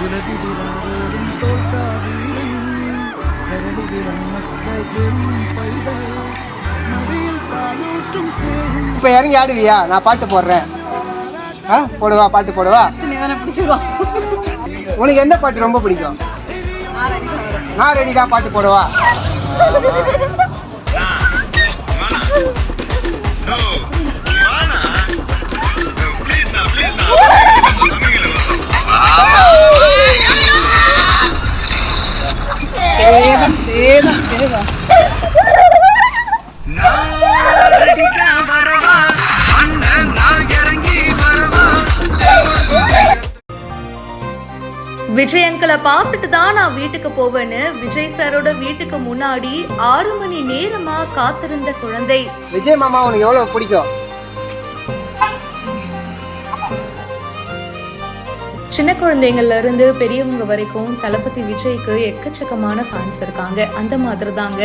உலகிதிராடும் தோல்காவீரன் கரடிதிரம் McKay தேங்கும் பைதல் மடியில் பாலூட்டும் சேகம். இப்ப இறங்கி ஆடுவியா? நான் பாட்டு போடுறேன். போடுவா, பாட்டு போடுவா. உனக்கு எந்த பாட்டு ரொம்ப பிடிக்கும்? நான் ரெடி தான், பாட்டு போடுவா. விஜய் அங்கிளை பார்த்துட்டு தான் நான் வீட்டுக்கு போவேன்னு விஜய் சாரோட வீட்டுக்கு முன்னாடி 6 மணி நேரமா காத்திருந்த குழந்தை. விஜய் மாமா உனக்கு எவ்வளவு பிடிக்கும்? சின்ன குழந்தைங்கள்ல இருந்து பெரியவங்க வரைக்கும் தளபதி விஜய்க்கு எக்கச்சக்கமான ஃபேன்ஸ் இருக்காங்க. அந்த மாதிரி தாங்க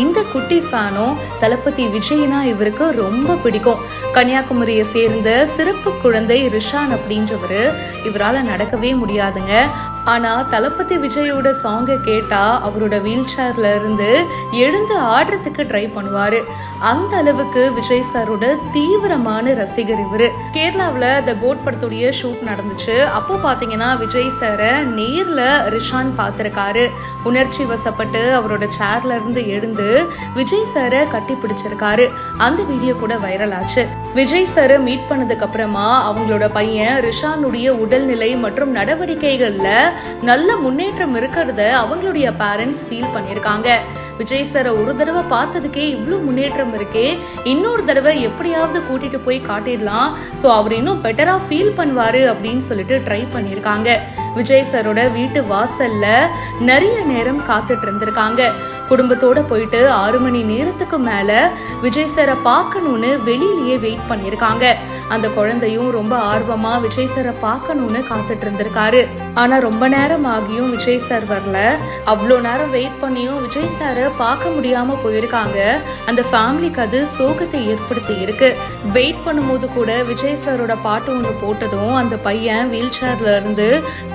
இந்த குட்டி ஃபேனும் தளபதி விஜய்னா இவருக்கு ரொம்ப பிடிக்கும். கன்னியாகுமரியை சேர்ந்த சிறப்பு குழந்தை ரிஷான் அப்படின்றவரு இவரால் நடக்கவே முடியாதுங்க. ஆனா தளபதி விஜயோட சாங்கை கேட்டா அவரோட வீல் சேர்ல இருந்து எழுந்து ஆடுறதுக்கு ட்ரை பண்ணுவாரு. அந்த அளவுக்கு விஜய் சாரோட தீவிரமான ரசிகர் இவரு. கேரளாவில் த கோட் படத்துடைய ஷூட் நடந்துச்சு. அப்போ பாத்தீங்கன்னா விஜய் சாரை நேர்ல ரிஷான் பார்த்திருக்காரு. உணர்ச்சி வசப்பட்டு அவரோட சேர்ல இருந்து எழுந்து விஜய் சாரை கட்டி பிடிச்சிருக்காரு. அந்த வீடியோ கூட வைரல் ஆச்சு. விஜய் சாரை மீட் பண்ணதுக்கு அப்புறமா அவங்களோட பையன் ரிஷானுடைய உடல்நிலை மற்றும் நடவடிக்கைகள்ல நல்ல முன்னேற்றம் இருக்கிறத அவங்களுடைய பேரண்ட்ஸ் ஃபீல் பண்ணியிருக்காங்க. விஜய் சாரை ஒரு தடவை பார்த்ததுக்கே இவ்வளோ முன்னேற்றம் இருக்கே, இன்னொரு தடவை எப்படியாவது கூட்டிட்டு போய் காட்டிடலாம், ஸோ அவர் இன்னும் பெட்டரா ஃபீல் பண்ணுவாரு அப்படின்னு சொல்லிட்டு ட்ரை பண்ணியிருக்காங்க. விஜய் சாரோட வீட்டு வாசல்ல நிறைய நேரம் காத்துட்டு இருந்திருக்காங்க. குடும்பத்தோட போயிட்டு 6 மணி நேரத்துக்கு மேல விஜய் சாரை பார்க்கணும்னு வெளியிலேயே வெயிட் பண்ணியிருக்காங்க. அந்த குழந்தையும் ரொம்ப ஆர்வமா விஜய் சாரை பார்க்கணும்னு காத்துட்டு இருந்திருக்காரு. ஆனா ரொம்ப நேரம் ஆகியும் விஜய் சார் வரல. அவ்வளோ நேரம் வெயிட் பண்ணியும் விஜய் சாரை பார்க்க முடியாம போயிருக்காங்க. அந்த ஃபேமிலிக்கு அது சோகத்தை ஏற்படுத்தி இருக்கு. வெயிட் பண்ணும்போது கூட விஜய் சாரோட பாட்டு ஒன்று போட்டதும் அந்த பையன் வீல் சேர்ல இருந்து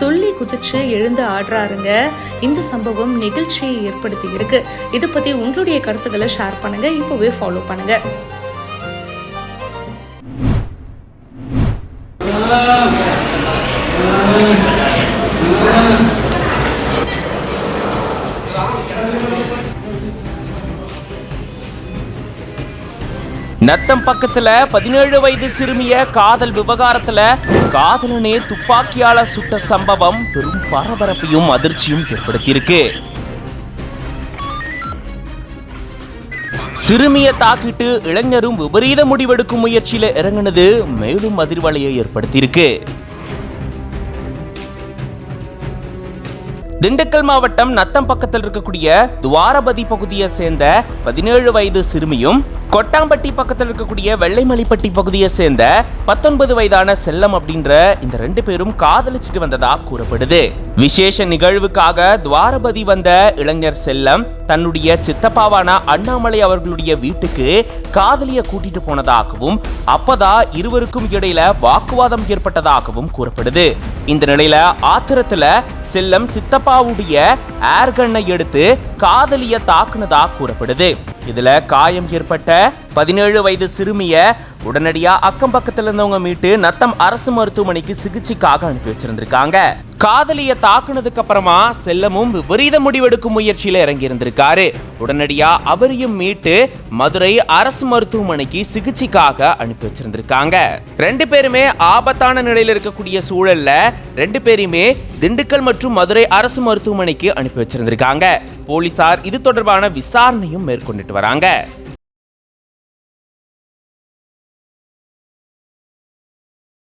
துள்ளி குதிச்சு எழுந்து ஆடுறாருங்க. இந்த சம்பவம் நிகழ்ச்சியை ஏற்படுத்தி இருக்கு. இதை பத்தி உங்களுடைய கருத்துக்களை ஷேர் பண்ணுங்க. இப்பவே ஃபாலோ பண்ணுங்க. நத்தம் பக்கத்துல 17 வயது சிறுமிய காதல் விவகாரத்துல காதலனே துப்பாக்கியால சுட்ட சம்பவம் பெரும் பரபரப்பையும் அதிர்ச்சியும் ஏற்படுத்தியிருக்கு. சிறுமியை தாக்கிட்டு இளைஞரும் விபரீத முடிவெடுக்கும் முயற்சியில இறங்கினது மேலும் அதிர்வலையை ஏற்படுத்தியிருக்கு. திண்டுக்கல் மாவட்டம் நத்தம் பக்கத்தில் இருக்கக்கூடிய துவாரபதி பகுதியை சேர்ந்த 17 வயது சிறுமியும் கொட்டாம்பட்டி பக்கத்தில் இருக்கக்கூடிய வெள்ளைமலைப்பட்டி பகுதியை சேர்ந்த 19 வயதான செல்லம் அப்படின்ற இந்த 2 பேரும் காதலிச்சுட்டு வந்ததா கூறப்படுது. விசேஷ நிகழ்வுக்காக துவாரபதி வந்த இளைஞர் செல்லம் தன்னுடைய சித்தப்பாவான அண்ணாமலை அவர்களுடைய வீட்டுக்கு காதலிய கூட்டிட்டு போனதாகவும் அப்பதான் இருவருக்கும் இடையில வாக்குவாதம் ஏற்பட்டதாகவும் கூறப்படுது. இந்த நிலையில ஆத்திரத்துல செல்லம் சித்தப்பாவுடைய ஏர்கன்னை எடுத்து காதலிய தாக்குனதா கூறப்படுது. இதுல காயம் ஏற்பட்ட 17 வயது சிறுமிய உடனடியா அக்கம் பக்கத்துல இருந்தவங்க மீட்டு நத்தம் அரசு மருத்துவமனைக்கு சிகிச்சைக்காக அனுப்பி வச்சிருந்திருக்காங்க. காதலிய தாக்குனதுக்கு அப்புறமா செல்லமும் விபரீத முடிவெடுக்கும் முயற்சியில இறங்கி இருந்திருக்காரு. உடனடியா அவரையும் மீட்டு மதுரை அரசு மருத்துவமனைக்கு சிகிச்சைக்காக அனுப்பி வச்சிருந்திருக்காங்க. 2 பேருமே ஆபத்தான நிலையில இருக்கக்கூடிய சூழல்ல 2 பேருமே திண்டுக்கல் மற்றும் மதுரை அரசு மருத்துவமனைக்கு அனுப்பி வச்சிருந்திருக்காங்க. போலீசார் இது தொடர்பான விசாரணையும் மேற்கொண்டுட்டு வராங்க.